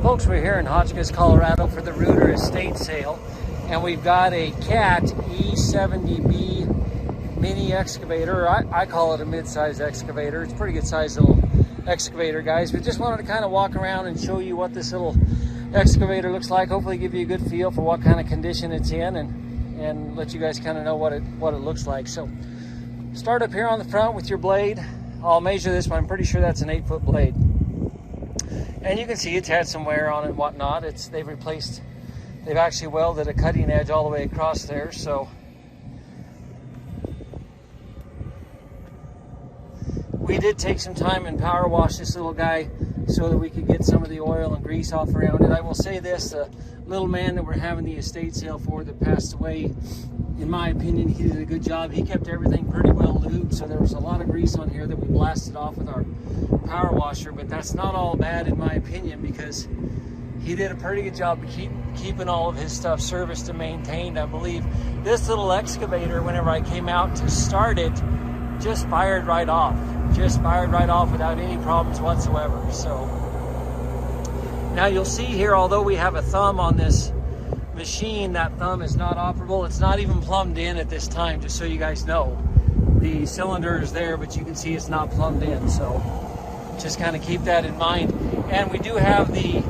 Folks, we're here in Hotchkiss, Colorado for the Reuter estate sale, and we've got a Cat E70B mini excavator. I call it a mid-size excavator. It's a pretty good size little excavator, guys. We just wanted to kind of walk around and show you what this little excavator looks like. Hopefully give you a good feel for what kind of condition it's in, and let you guys kind of know what it looks like. So start up here on the front with your blade. I'll measure this, but I'm pretty sure that's an 8-foot blade. And you can see it's had some wear on it and whatnot. They've actually welded a cutting edge all the way across there. So we did take some time and power wash this little guy so that we could get some of the oil and grease off around it. I will say this, the little man that we're having the estate sale for that passed away, in my opinion, he did a good job. He kept everything pretty well lubed, so there was a lot of grease on here that we blasted off with our power washer, but that's not all bad in my opinion, because he did a pretty good job of keeping all of his stuff serviced and maintained. I believe this little excavator, whenever I came out to start it, just fired right off without any problems whatsoever. So now you'll see here, although we have a thumb on this machine, that thumb is not operable. It's not even plumbed in at this time, just so you guys know. The cylinder is there, but you can see it's not plumbed in, so just kind of keep that in mind. And we do have the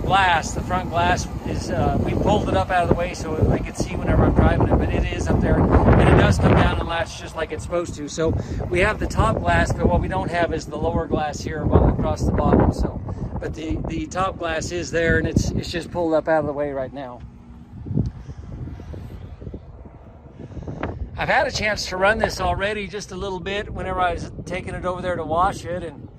glass, the front glass is, we pulled it up out of the way so I could see whenever I'm driving it, but it is up there, and it does come down and latch just like it's supposed to. So we have the top glass, but what we don't have is the lower glass here across the bottom. So, but the top glass is there, and it's just pulled up out of the way right now. I've had a chance to run this already just a little bit whenever I was taking it over there to wash it, and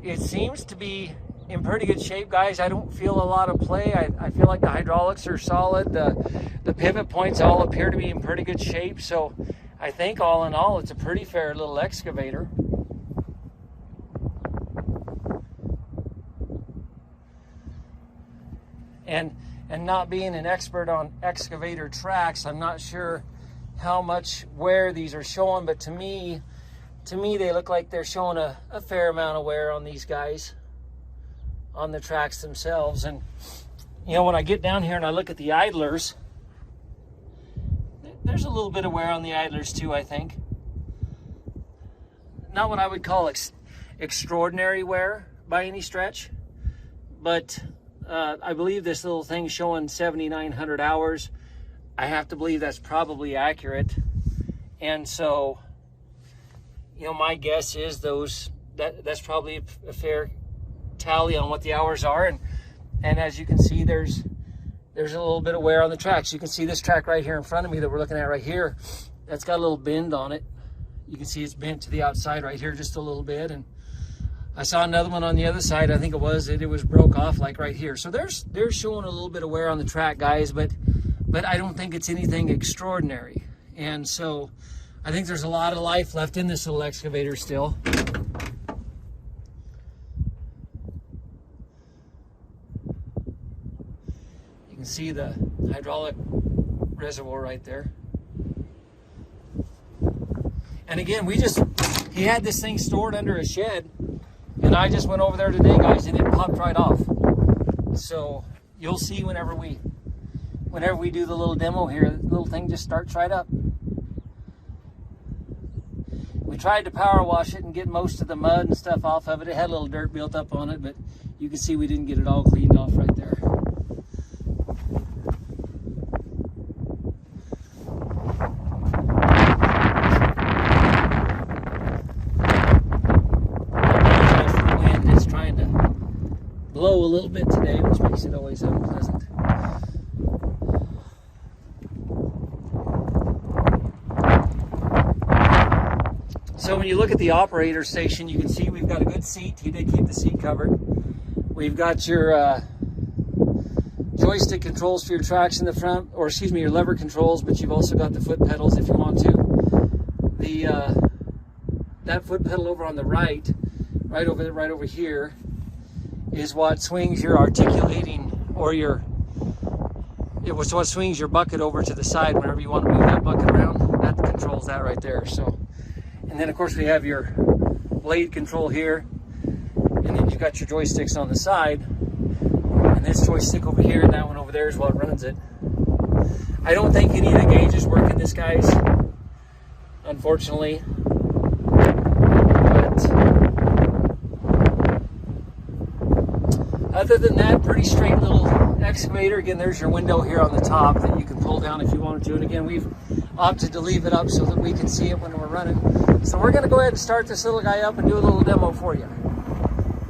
it seems to be in pretty good shape, guys. I don't feel a lot of play. I feel like the hydraulics are solid. The pivot points all appear to be in pretty good shape. So I think all in all, it's a pretty fair little excavator. And not being an expert on excavator tracks, I'm not sure how much wear these are showing, but to me they look like they're showing a fair amount of wear on these guys, on the tracks themselves. And you know, when I get down here and I look at the idlers, there's a little bit of wear on the idlers too, I think. Not what I would call extraordinary wear by any stretch, but I believe this little thing's showing 7,900 hours. I have to believe that's probably accurate. And so, you know, my guess is that's probably a fair tally on what the hours are. And as you can see, there's a little bit of wear on the tracks. You can see this track right here in front of me that we're looking at right here, that's got a little bend on it. You can see it's bent to the outside right here just a little bit. And I saw another one on the other side. I think it was broke off like right here. So they're showing a little bit of wear on the track, guys, but I don't think it's anything extraordinary. And so I think there's a lot of life left in this little excavator still. You can see the hydraulic reservoir right there. And again, he had this thing stored under a shed, and I just went over there today, guys, and it popped right off. So you'll see whenever we do the little demo here, the little thing just starts right up. We tried to power wash it and get most of the mud and stuff off of it. It had a little dirt built up on it, but you can see we didn't get it all cleaned off right there. The wind is trying to blow a little bit today, which makes it always unpleasant. So when you look at the operator station, you can see we've got a good seat. He did keep the seat covered. We've got your joystick controls for your tracks in the front, or excuse me, your lever controls, but you've also got the foot pedals if you want to. That foot pedal over on the right over here, is what swings your articulating, or what swings your bucket over to the side whenever you want to move that bucket around. That controls that right there. So. And then of course we have your blade control here, and then you've got your joysticks on the side. and this joystick over here and that one over there is what runs it. I don't think any of the gauges work in this, guys, unfortunately. But other than that, pretty straight little excavator. Again, there's your window here on the top that you can pull down if you wanted to. And again, we've opted to leave it up so that we can see it when we're running. So we're going to go ahead and start this little guy up and do a little demo for you.